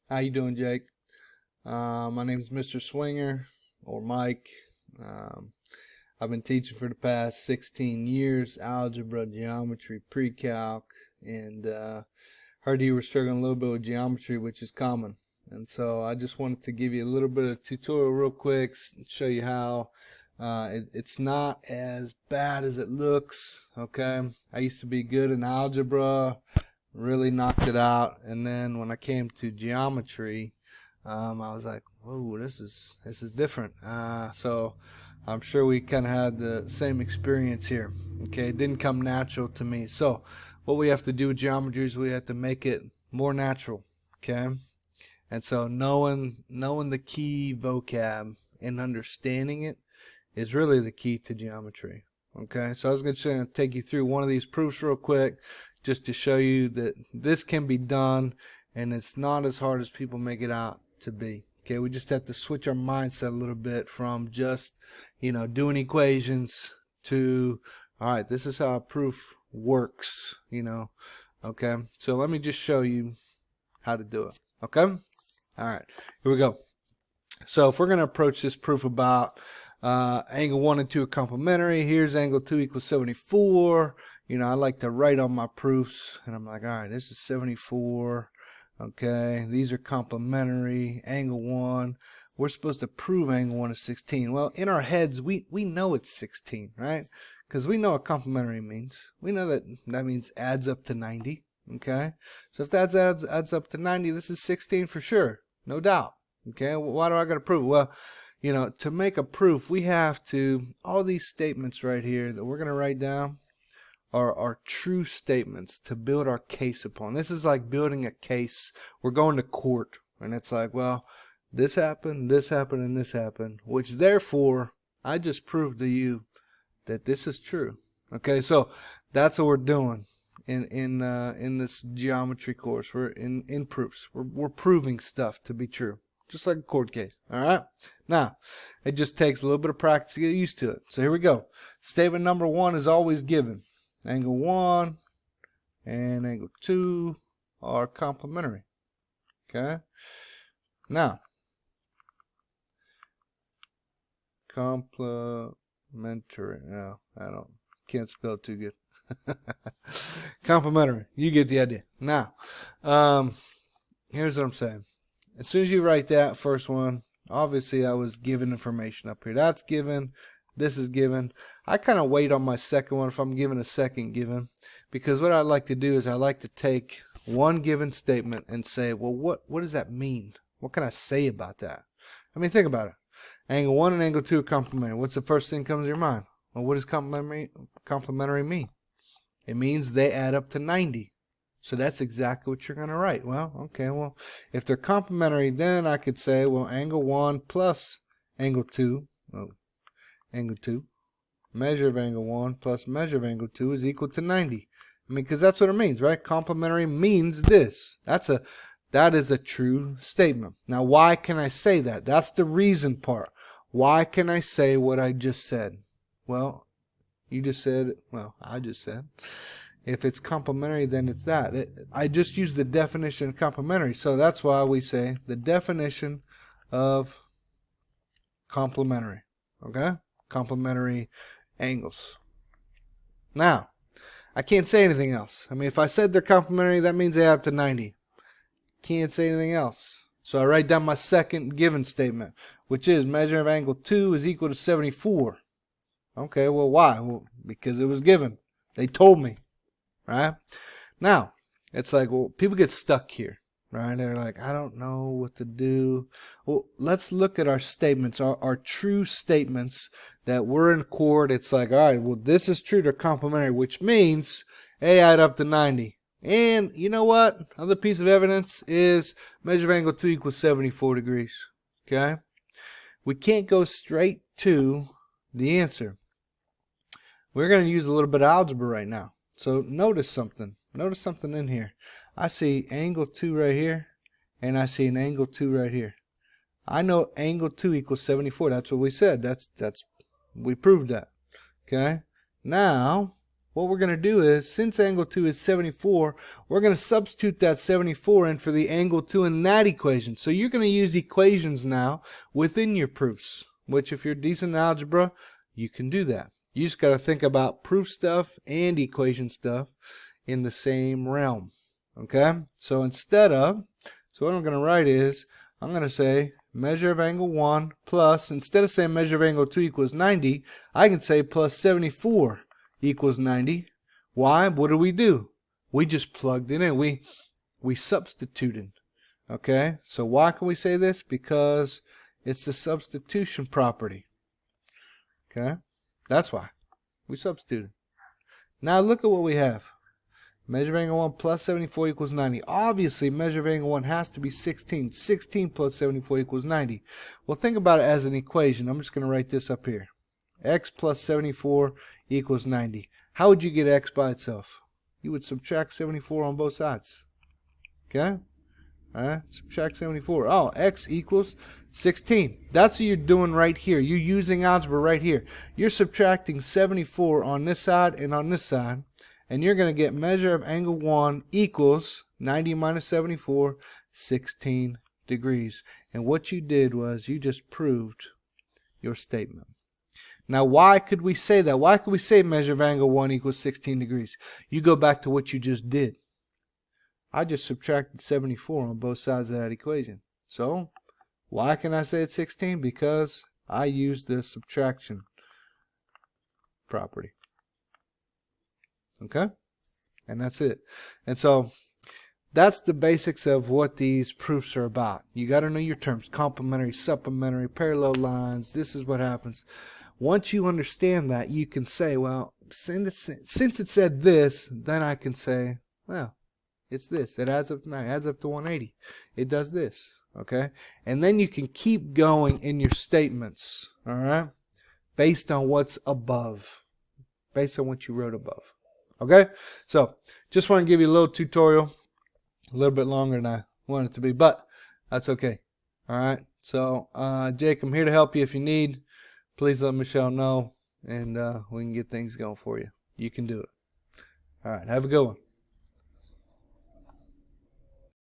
How you doing, Jake? My name is Mr. Swinger, or Mike. I've been teaching for the past 16 years, algebra, geometry, pre-calc, and heard you were struggling a little bit with geometry, which is common. And so I just wanted to give you a little bit of tutorial real quick, show you how it's not as bad as it looks. Okay, I used to be good in algebra, really knocked it out, and then when I came to geometry, I was like, whoa, this is different. So I'm sure we kind of had the same experience here. Okay, it didn't come natural to me. So what we have to do with geometry is we have to make it more natural. Okay, and so knowing the key vocab and understanding it is really the key to geometry. Okay, so I was going to take you through one of these proofs real quick, just to show you that this can be done and it's not as hard as people make it out to be. Okay, we just have to switch our mindset a little bit from just, doing equations to, all right, this is how a proof works, Okay, so let me just show you how to do it. Okay, all right, here we go. So if we're going to approach this proof about angle 1 and 2 are complementary, here's angle 2 equals 74. I like to write on my proofs, and I'm like, all right, this is 74. Okay, these are complementary. Angle 1, we're supposed to prove angle 1 is 16. Well, in our heads, we know it's 16, right? Because we know what complementary means. We know that means adds up to 90. Okay, so if that adds up to 90, this is 16 for sure, no doubt. Okay, well, why do I got to prove it? Well, to make a proof, we have to, all these statements right here that we're going to write down are true statements to build our case upon. This is like building a case. We're going to court, and it's like, well, this happened, and this happened, which therefore I just proved to you that this is true. Okay, so that's what we're doing in this geometry course. We're in proofs. We're proving stuff to be true, just like a court case. All right. Now, it just takes a little bit of practice to get used to it. So here we go. Statement number 1 is always given. Angle 1 and angle 2 are complementary. Okay. Now, complementary. No, can't spell too good. Complementary. You get the idea. Now, here's what I'm saying. As soon as you write that first one, obviously I was given information up here. That's given. This is given. I kind of wait on my second one if I'm given a second given, because what I like to do is I like to take one given statement and say, well, what does that mean? What can I say about that? I mean, think about it. Angle 1 and angle 2 are complementary. What's the first thing that comes to your mind? Well, what does complementary mean? It means they add up to 90. So that's exactly what you're going to write. Well, okay, well, if they're complementary, then I could say, well, angle 1 plus angle 2, angle 2, measure of angle 1 plus measure of angle 2 is equal to 90. I mean, because that's what it means, right? Complementary means this. That is a true statement. Now, why can I say that? That's the reason part. Why can I say what I just said? Well, you just said, well, I just said, if it's complementary, then it's that. I just used the definition of complementary, so that's why we say the definition of complementary. Okay? Complementary angles. Now, I can't say anything else. I mean, if I said they're complementary, that means they add up to 90. Can't say anything else. So I write down my second given statement, which is measure of angle 2 is equal to 74. Okay, well, why? Well, because it was given. They told me. Right? Now, it's like, well, people get stuck here. Right? They're like, I don't know what to do. Well, let's look at our statements, our true statements that we're in court. It's like, all right, well, this is true to complementary, which means they add up to 90. And you know what? Another piece of evidence is measure of angle 2 equals 74 degrees. Okay? We can't go straight to the answer. We're going to use a little bit of algebra right now. So notice something. Notice something in here. I see angle 2 right here, and I see an angle 2 right here. I know angle 2 equals 74. That's what we said. We proved that. Okay? Now, what we're going to do is, since angle 2 is 74, we're going to substitute that 74 in for the angle 2 in that equation. So you're going to use equations now within your proofs, which if you're decent in algebra, you can do that. You just got to think about proof stuff and equation stuff in the same realm. Okay? So instead of, so what I'm going to write is, I'm going to say measure of angle 1 plus, instead of saying measure of angle 2 equals 90, I can say plus 74 equals 90. Why? What do? We just plugged it in. We substituted. Okay? So why can we say this? Because it's the substitution property. Okay? That's why. We substituted. Now look at what we have. Measure of angle 1 plus 74 equals 90. Obviously, measure of angle 1 has to be 16. 16 plus 74 equals 90. Well, think about it as an equation. I'm just going to write this up here. X plus 74 equals 90. How would you get X by itself? You would subtract 74 on both sides. Okay? Alright, subtract 74. Oh, X equals 16. That's what you're doing right here. You're using algebra right here. You're subtracting 74 on this side and on this side. And you're going to get measure of angle 1 equals 90 minus 74, 16 degrees. And what you did was you just proved your statement. Now, why could we say that? Why could we say measure of angle 1 equals 16 degrees? You go back to what you just did. I just subtracted 74 on both sides of that equation. So, why can I say it's 16? Because I used the subtraction property. Okay? And that's it. And so that's the basics of what these proofs are about. You got to know your terms. Complementary, supplementary, parallel lines. This is what happens. Once you understand that, you can say, well, since it said this, then I can say, well, it's this. It adds up to 9. It adds up to 180. It does this. Okay? And then you can keep going in your statements. All right? Based on what's above. Based on what you wrote above. Okay, so just want to give you a little tutorial, a little bit longer than I wanted it to be, but that's okay. All right, so Jake, I'm here to help you if you need. Please let Michelle know, and we can get things going for you. You can do it. All right, have a good one.